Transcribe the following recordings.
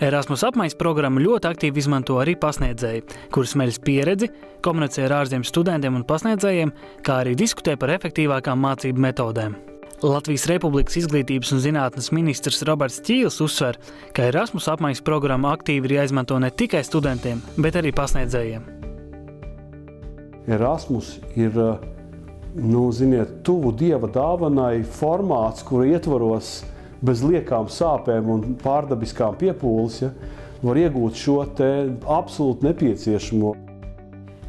Erasmus apmaiņas programmu ļoti aktīvi izmanto arī pasniedzēji, kuri smeļas pieredzi, komunicē ar ārzemju studentiem un pasniedzējiem, kā arī diskutē par efektīvākām mācību metodēm. Latvijas Republikas izglītības un zinātnes ministrs Roberts Ķīls uzsver, ka Erasmus apmaiņas programma aktīvi ir jāizmanto ne tikai studentiem, bet arī pasniedzējiem. Erasmus ir, tuvu Dieva dāvanai formāts, kura ietvaros bez liekām sāpēm un pārdabiskām piepūles, var iegūt šo te absolūti nepieciešamo.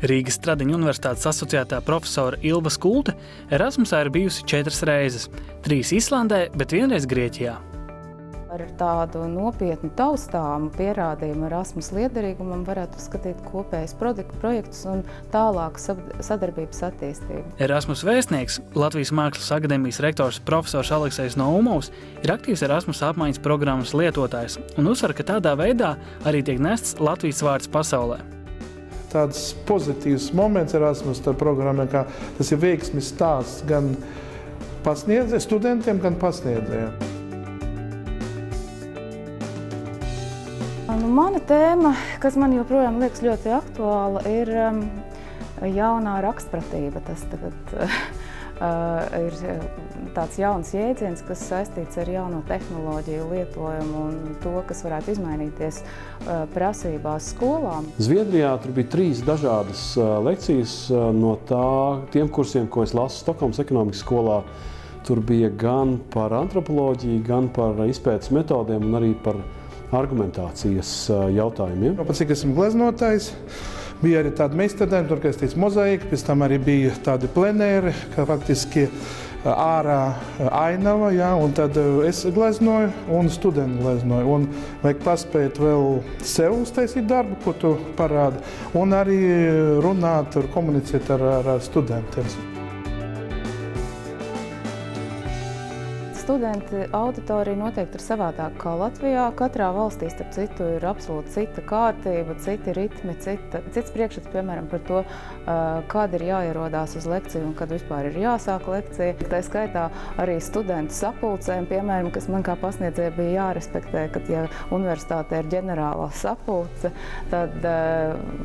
Rīgas Stradiņu universitātes asociētā profesora Ilva Skulte Erasmusā ir bijusi 4 reizes, 3 Islandē, bet 1 reiz Grieķijā. Ar tādu nopietnu taustāmu pierādījumu Erasmus liederīgumam varētu uzskatīt kopējas projektus un tālāku sadarbības attīstību. Erasmus vēstnieks, Latvijas Mākslas akadēmijas rektors profesors Aleksejs Naumovs ir aktīvs Erasmus apmaiņas programmas lietotājs un uzsver, ka tādā veidā arī tiek nests Latvijas vārds pasaulē. Tāds pozitīvs moments Erasmus programmā, ka tas ir veiksmes stāsts gan studentiem, gan pasniedzējiem. Mana tēma, kas man joprojām liekas ļoti aktuāla, ir jaunā rakstpratība. Tas tagad ir tāds jauns jēdziens, kas saistīts ar jauno tehnoloģiju lietojumu un to, kas varētu izmainīties prasībās skolām. Zviedrijā tur bija 3 dažādas lekcijas no tiem kursiem, ko es lasu Stokholmas ekonomikas skolā. Tur bija gan par antropoloģiju, gan par izpētes metodēm un arī par argumentācijas jautājumiem. Pēc cik esmu gleznotājs, bija arī tāda meistardarbs, tur, kā es teicu, mozaika, pēc tam arī bija tādi plenēri, kā faktiski ārā ainava, un tad es gleznoju un studenti gleznoju. Un vajag paspēt vēl sev uztaisīt darbu, ko tu parādi, un arī runāt, komunicēt ar studentiem. Studenti auditorija noteikti ir savādāk kā Latvijā. Katrā valstī, starp citu, ir absolūti cita kārtība, citi ritmi, cits priekšstats, piemēram, par to, kad ir jāierodās uz lekciju un kad vispār ir jāsāk lekcija. Tā skaitā arī studentu sapulcēm, piemēram, kas man kā pasniedzēja bija jārespektē, kad ja universitātē ir ģenerālā sapulce, tad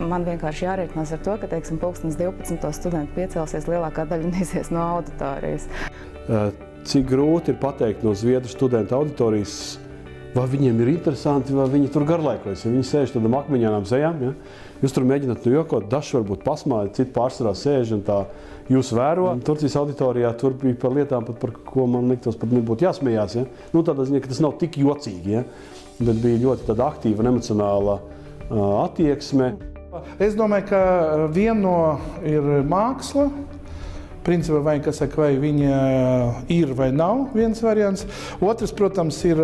man vienkārši jārēķinās ar to, ka, teiksim, 12. studenti piecelsies, lielākā daļa neizies no auditorijas. Cik grūti ir pateikt no zviedru studentu auditorijas, vai viņiem ir interesanti, vai viņi tur garlaikojas. Ja viņi sēž tādām akmeņainām sejām, jūs tur mēģināt jokot, dažs varbūt pasmāja, citi pārsvarā sēž un tā jūs vēro. Turcijas auditorijā tur bija par lietām, par ko man liktos pat nebūtu jāsmējās. Tādā ziņā, ka tas nav tik jocīgi, bet bija ļoti tāda aktīva un emocionāla attieksme. Es domāju, ka viena ir māksla. Principā vai viņa ir vai nav viens variants. Otrs, protams, ir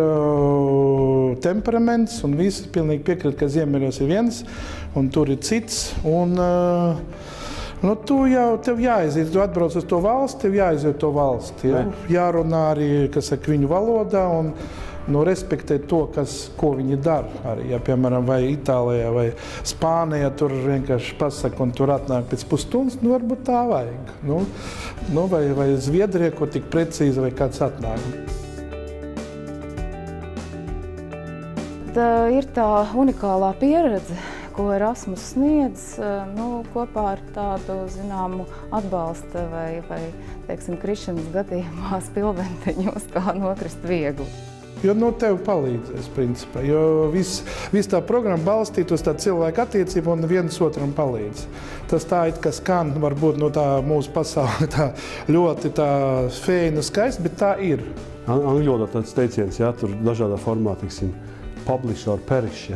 temperaments, un visi pilnīgi piekrīt, ka Ziemeļos ir viens, un tur ir cits. Un, tev jāaiziet, tu atbrauc uz to valsti, tev jāaiziet to valsti. Jārunā arī, viņu valodā, un respektēt to, ko viņi dara. Arī, piemēram, vai Itālijā vai Spānijā tur vienkārši pasaka un tur atnāk pēc pusstundas, varbūt tā vajag. Vai Zviedrijā, ko tik precīzi vai kāds atnāk. Ir tā unikālā pieredze, ko Erasmus sniedz, kopā ar tādu, zināmu, atbalsta vai teiksim, krišanas gadījumā spilventiņu uz kā nokrist viegli. Jo tev palīdzēs, principā, jo viss tā programma balstītos tā cilvēka attiecība un viens otram palīdz. Tas tā it kā skan, varbūt tā mūsu pasaule tā ļoti tā feina skaista, bet tā ir. Angļu valodā tāds teiciens, tur dažādā formā, publish or perish,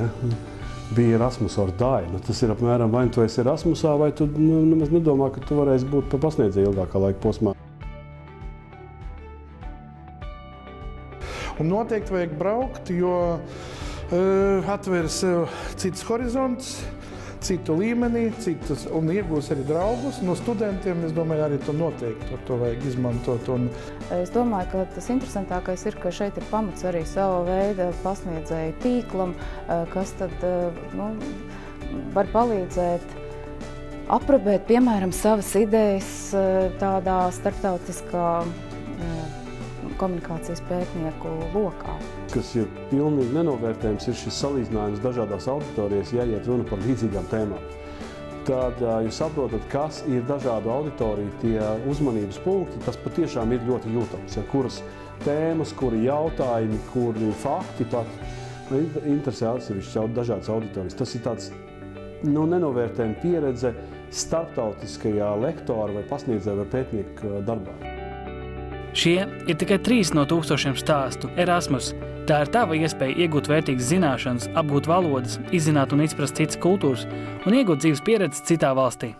bija Erasmus or die. Tas ir apmēram, vai tu esi Erasmusā, vai tu nemaz nedomā, ka tu varēsi būt par pasniedzēju ilgākā laika posmā. Un noteikti vajag braukt, jo atver sev cits horizonts, citu līmenī, un iegūs arī draugus. No studentiem, es domāju, arī to noteikti to vajag izmantot. Es domāju, ka tas interesantākais ir, ka šeit ir pamats arī sava veida pasniedzēju tīklam, kas tad var palīdzēt aprobēt, piemēram, savas idejas tādā starptautiskā komunikācijas pētnieku lokā. kas ir pilnīgi nenovērtējums, ir šis salīdzinājums dažādās auditorijas, ja iet runa par līdzīgām tēmām. Tad jūs saprotat, kas ir dažādu auditoriju tie uzmanības punkti, tas patiešām ir ļoti jūtams. Ja, kuras tēmas, kuri jautājumi, kuri fakti pat interesē atsevišķi dažādas auditorijas. Tas ir tāds nenovērtējuma pieredze starptautiskajā lektora vai pasniedzēja vai pētnieka darbā. Šie ir tikai 3 no 1000 stāstu. Erasmus. Tā ir tava iespēja iegūt vērtīgas zināšanas, apgūt valodas, izzināt un izprast citas kultūras un iegūt dzīves pieredzi citā valstī.